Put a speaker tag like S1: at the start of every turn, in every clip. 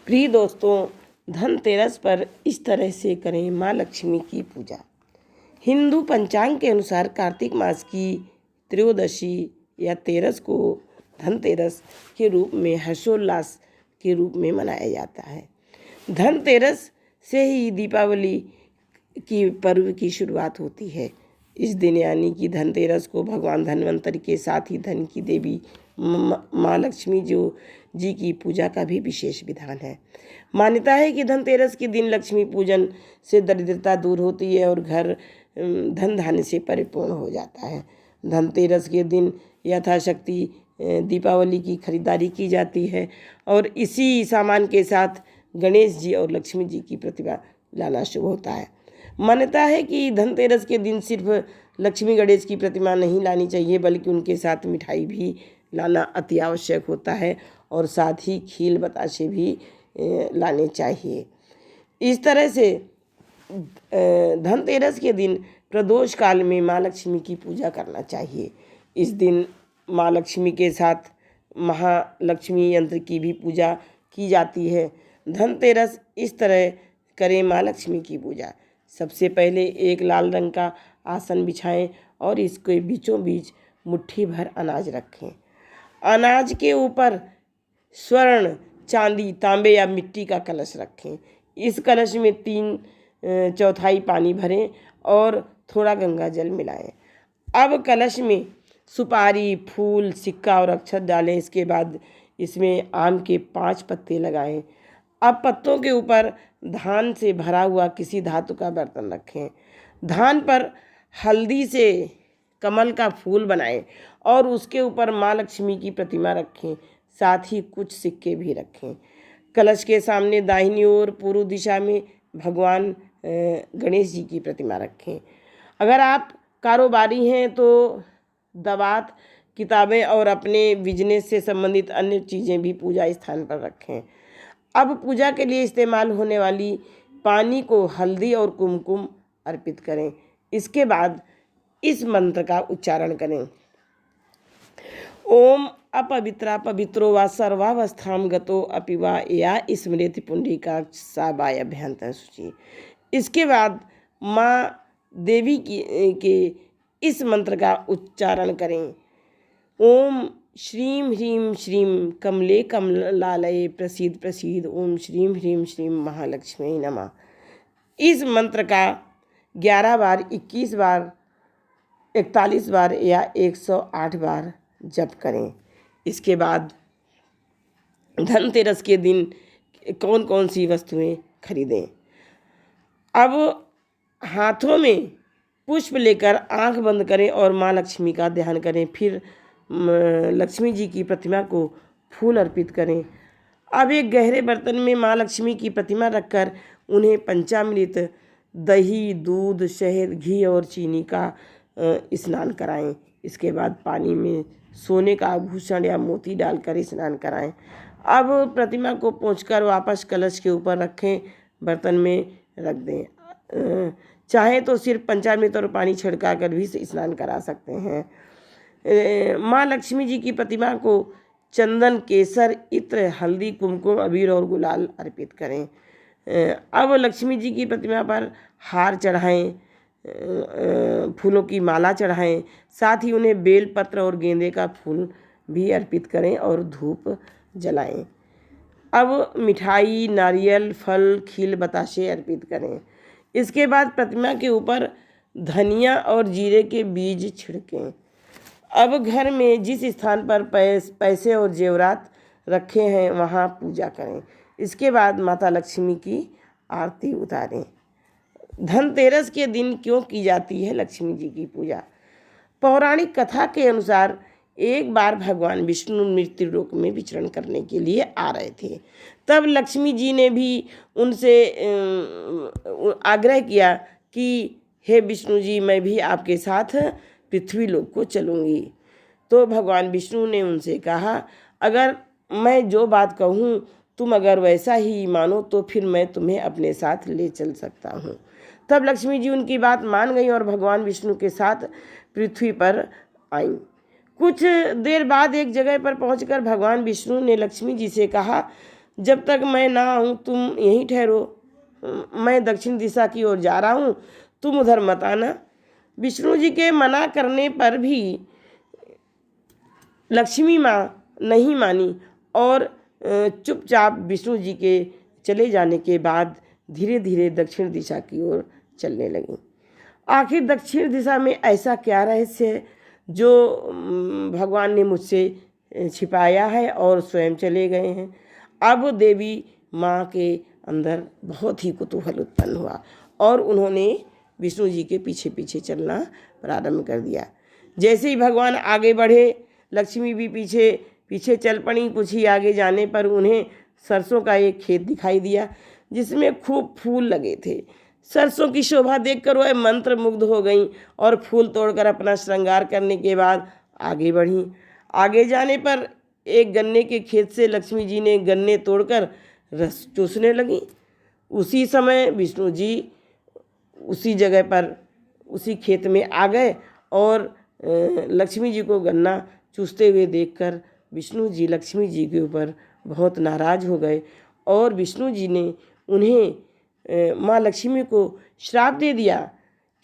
S1: प्रिय दोस्तों, धनतेरस पर इस तरह से करें माँ लक्ष्मी की पूजा। हिंदू पंचांग के अनुसार कार्तिक मास की त्रयोदशी या तेरस को धनतेरस के रूप में हर्षोल्लास के रूप में मनाया जाता है। धनतेरस से ही दीपावली की पर्व की शुरुआत होती है। इस दिन यानी कि धनतेरस को भगवान धन्वंतरि के साथ ही धन की देवी माँ लक्ष्मी जी की पूजा का भी विशेष विधान है। मान्यता है कि धनतेरस के दिन लक्ष्मी पूजन से दरिद्रता दूर होती है और घर धन धान्य से परिपूर्ण हो जाता है। धनतेरस के दिन यथाशक्ति दीपावली की खरीदारी की जाती है और इसी सामान के साथ गणेश जी और लक्ष्मी जी की प्रतिमा लाना शुभ होता है। मान्यता है कि धनतेरस के दिन सिर्फ लक्ष्मी गणेश की प्रतिमा नहीं लानी चाहिए, बल्कि उनके साथ मिठाई भी लाना अति आवश्यक होता है और साथ ही खील बताशे भी लाने चाहिए। इस तरह से धनतेरस के दिन प्रदोष काल में माँ लक्ष्मी की पूजा करना चाहिए। इस दिन माँ लक्ष्मी के साथ महालक्ष्मी यंत्र की भी पूजा की जाती है। धनतेरस इस तरह करें माँ लक्ष्मी की पूजा। सबसे पहले एक लाल रंग का आसन बिछाएं और इसके बीचों बीच मुट्ठी भर अनाज रखें। अनाज के ऊपर स्वर्ण, चांदी, तांबे या मिट्टी का कलश रखें। इस कलश में 3/4 पानी भरें और थोड़ा गंगा जल मिलाएं। अब कलश में सुपारी, फूल, सिक्का और अक्षत डालें। इसके बाद इसमें आम के 5 पत्ते लगाएं। अब पत्तों के ऊपर धान से भरा हुआ किसी धातु का बर्तन रखें। धान पर हल्दी से कमल का फूल बनाएं और उसके ऊपर माँ लक्ष्मी की प्रतिमा रखें, साथ ही कुछ सिक्के भी रखें। कलश के सामने दाहिनी ओर पूर्व दिशा में भगवान गणेश जी की प्रतिमा रखें। अगर आप कारोबारी हैं तो दवात, किताबें और अपने बिजनेस से संबंधित अन्य चीज़ें भी पूजा स्थान पर रखें। अब पूजा के लिए इस्तेमाल होने वाली पानी को हल्दी और कुमकुम अर्पित करें। इसके बाद इस मंत्र का उच्चारण करें। ओम अपवित्रा पवित्रो वा सर्वावस्थाम गतो अपि वा या स्मृति पुंडरीकाक्ष सा बाह्याभ्यंतर शुचि। इसके बाद माँ देवी के इस मंत्र का उच्चारण करें। ओम श्रीं ह्रीं श्रीं कमले कमलालये प्रसीद प्रसीद। ओम श्रीं ह्रीं श्रीं महालक्ष्मी नमः। इस मंत्र का 11 बार, 21 बार, 41 बार या 108 बार जप करें। इसके बाद धनतेरस के दिन कौन कौन सी वस्तुएं खरीदें। अब हाथों में पुष्प लेकर आंख बंद करें और माँ लक्ष्मी का ध्यान करें। फिर लक्ष्मी जी की प्रतिमा को फूल अर्पित करें। अब एक गहरे बर्तन में माँ लक्ष्मी की प्रतिमा रखकर उन्हें पंचामृत, दही, दूध, शहद, घी और चीनी का स्नान कराएं। इसके बाद पानी में सोने का आभूषण या मोती डालकर स्नान कराएं। अब प्रतिमा को पोंछकर वापस कलश के ऊपर रखें, बर्तन में रख दें। चाहे तो सिर्फ पंचामृत और पानी छिड़का कर भी स्नान करा सकते हैं। माँ लक्ष्मी जी की प्रतिमा को चंदन, केसर, इत्र, हल्दी, कुमकुम, अबीर और गुलाल अर्पित करें। अब लक्ष्मी जी की प्रतिमा पर हार चढ़ाएं, फूलों की माला चढ़ाएं, साथ ही उन्हें बेल पत्र और गेंदे का फूल भी अर्पित करें और धूप जलाएं। अब मिठाई, नारियल, फल, खील बताशे अर्पित करें। इसके बाद प्रतिमा के ऊपर धनिया और जीरे के बीज छिड़कें। अब घर में जिस स्थान पर पैसे और जेवरात रखे हैं वहाँ पूजा करें। इसके बाद माता लक्ष्मी की आरती उतारें। धनतेरस के दिन क्यों की जाती है लक्ष्मी जी की पूजा? पौराणिक कथा के अनुसार एक बार भगवान विष्णु मृत्यु लोक में विचरण करने के लिए आ रहे थे। तब लक्ष्मी जी ने भी उनसे आग्रह किया कि हे विष्णु जी, मैं भी आपके साथ पृथ्वी लोक को चलूँगी। तो भगवान विष्णु ने उनसे कहा, अगर मैं जो बात कहूँ तुम अगर वैसा ही मानो तो फिर मैं तुम्हें अपने साथ ले चल सकता हूँ। तब लक्ष्मी जी उनकी बात मान गई और भगवान विष्णु के साथ पृथ्वी पर आईं। कुछ देर बाद एक जगह पर पहुंचकर भगवान विष्णु ने लक्ष्मी जी से कहा, जब तक मैं ना आऊँ तुम यहीं ठहरो, मैं दक्षिण दिशा की ओर जा रहा हूँ, तुम उधर मत आना। विष्णु जी के मना करने पर भी लक्ष्मी माँ नहीं मानी और चुपचाप विष्णु जी के चले जाने के बाद धीरे धीरे दक्षिण दिशा की ओर चलने लगी। आखिर दक्षिण दिशा में ऐसा क्या रहस्य है जो भगवान ने मुझसे छिपाया है और स्वयं चले गए हैं। अब देवी माँ के अंदर बहुत ही कुतूहल उत्पन्न हुआ और उन्होंने विष्णु जी के पीछे पीछे चलना प्रारंभ कर दिया। जैसे ही भगवान आगे बढ़े, लक्ष्मी भी पीछे पीछे चल पड़ी। कुछ ही आगे जाने पर उन्हें सरसों का एक खेत दिखाई दिया जिसमें खूब फूल लगे थे। सरसों की शोभा देखकर वह मंत्र मुग्ध हो गईं और फूल तोड़कर अपना श्रृंगार करने के बाद आगे बढ़ीं। आगे जाने पर एक गन्ने के खेत से लक्ष्मी जी ने गन्ने तोड़कर रस चूसने लगीं। उसी समय विष्णु जी उसी जगह पर उसी खेत में आ गए और लक्ष्मी जी को गन्ना चूसते हुए देखकर विष्णु जी लक्ष्मी जी के ऊपर बहुत नाराज़ हो गए और विष्णु जी ने उन्हें माँ लक्ष्मी को श्राप दे दिया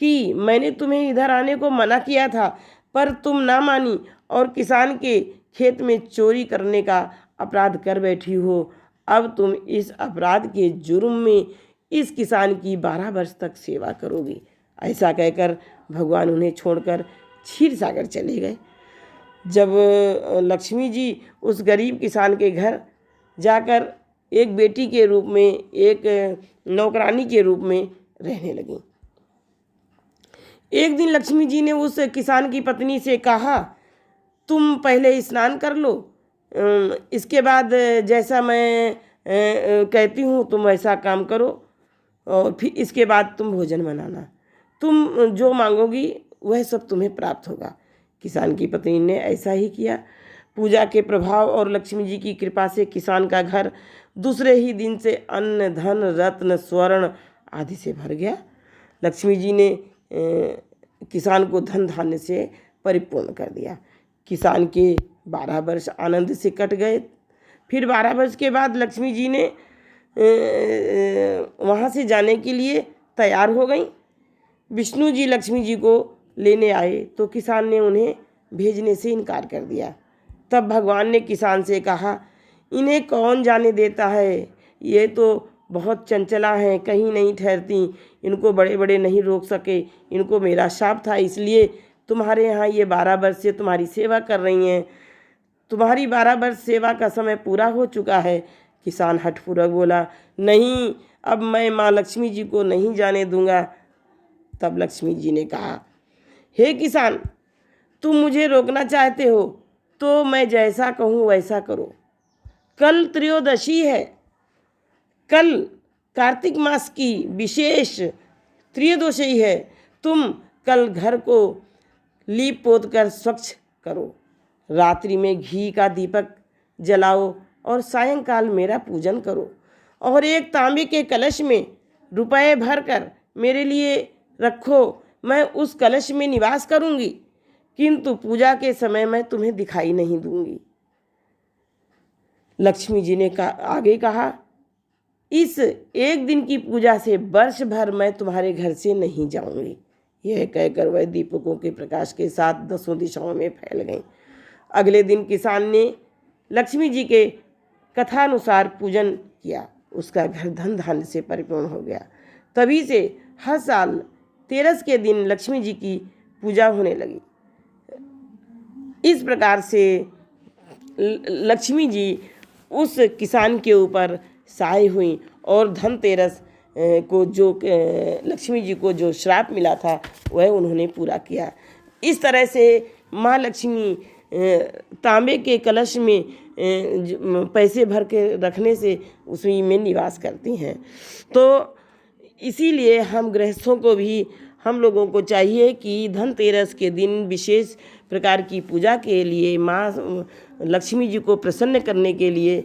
S1: कि मैंने तुम्हें इधर आने को मना किया था पर तुम ना मानी और किसान के खेत में चोरी करने का अपराध कर बैठी हो। अब तुम इस अपराध के जुर्म में इस किसान की 12 वर्ष तक सेवा करोगी। ऐसा कहकर भगवान उन्हें छोड़कर क्षीर सागर चले गए। जब लक्ष्मी जी उस गरीब किसान के घर जाकर एक बेटी के रूप में, एक नौकरानी के रूप में रहने लगीं। एक दिन लक्ष्मी जी ने उस किसान की पत्नी से कहा, तुम पहले स्नान कर लो, इसके बाद जैसा मैं कहती हूँ तुम वैसा काम करो और फिर इसके बाद तुम भोजन बनाना। तुम जो मांगोगी वह सब तुम्हें प्राप्त होगा। किसान की पत्नी ने ऐसा ही किया। पूजा के प्रभाव और लक्ष्मी जी की कृपा से किसान का घर दूसरे ही दिन से अन्न, धन, रत्न, स्वर्ण आदि से भर गया। लक्ष्मी जी ने किसान को धन धान्य से परिपूर्ण कर दिया। किसान के 12 वर्ष आनंद से कट गए। फिर 12 वर्ष के बाद लक्ष्मी जी ने वहाँ से जाने के लिए तैयार हो गई। विष्णु जी लक्ष्मी जी को लेने आए तो किसान ने उन्हें भेजने से इनकार कर दिया। तब भगवान ने किसान से कहा, इन्हें कौन जाने देता है, ये तो बहुत चंचला हैं, कहीं नहीं ठहरती, इनको बड़े बड़े नहीं रोक सके। इनको मेरा शाप था, इसलिए तुम्हारे यहाँ ये 12 वर्ष से तुम्हारी सेवा कर रही हैं। तुम्हारी 12 वर्ष सेवा का समय पूरा हो चुका है। किसान हठपूर्वक बोला, नहीं, अब मैं माँ लक्ष्मी जी को नहीं जाने दूंगा। तब लक्ष्मी जी ने कहा, हे किसान, तुम मुझे रोकना चाहते हो तो मैं जैसा कहूँ वैसा करो। कल त्रयोदशी है, कल कार्तिक मास की विशेष त्रयोदशी है। तुम कल घर को लीप पोत कर स्वच्छ करो, रात्रि में घी का दीपक जलाओ और सायंकाल मेरा पूजन करो और एक तांबे के कलश में रुपए भर कर मेरे लिए रखो। मैं उस कलश में निवास करूंगी, किंतु पूजा के समय मैं तुम्हें दिखाई नहीं दूंगी। लक्ष्मी जी ने आगे कहा, इस एक दिन की पूजा से वर्ष भर मैं तुम्हारे घर से नहीं जाऊंगी। यह कहकर वह दीपकों के प्रकाश के साथ 10 दिशाओं में फैल गईं। अगले दिन किसान ने लक्ष्मी जी के कथानुसार पूजन किया। उसका घर धन धान्य से परिपूर्ण हो गया। तभी से हर साल 13 के दिन लक्ष्मी जी की पूजा होने लगी। इस प्रकार से लक्ष्मी जी उस किसान के ऊपर सहाय हुई और धनतेरस को जो लक्ष्मी जी को जो श्राप मिला था वह उन्होंने पूरा किया। इस तरह से माँ लक्ष्मी तांबे के कलश में पैसे भर के रखने से उसी में निवास करती हैं। तो इसीलिए हम गृहस्थों को भी, हम लोगों को चाहिए कि धनतेरस के दिन विशेष प्रकार की पूजा के लिए, माँ लक्ष्मी जी को प्रसन्न करने के लिए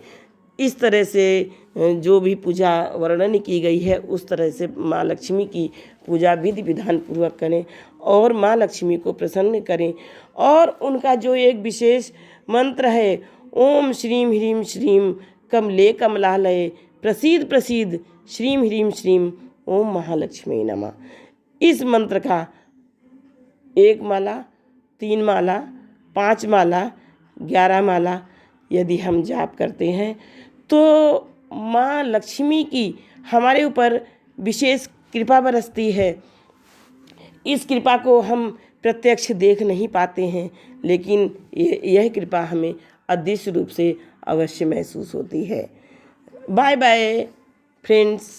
S1: इस तरह से जो भी पूजा वर्णन की गई है उस तरह से माँ लक्ष्मी की पूजा विधि विधान पूर्वक करें और माँ लक्ष्मी को प्रसन्न करें। और उनका जो एक विशेष मंत्र है, ओम श्रीम ह्रीम श्रीम कमले कमलालये प्रसीद प्रसीद श्रीं ह्रीं श्रीं ओम महालक्ष्मी नमः। इस मंत्र का 1 माला, 3 माला, 5 माला, 11 माला यदि हम जाप करते हैं तो माँ लक्ष्मी की हमारे ऊपर विशेष कृपा बरसती है। इस कृपा को हम प्रत्यक्ष देख नहीं पाते हैं, लेकिन यह कृपा हमें अदृश्य रूप से अवश्य महसूस होती है। Bye bye friends.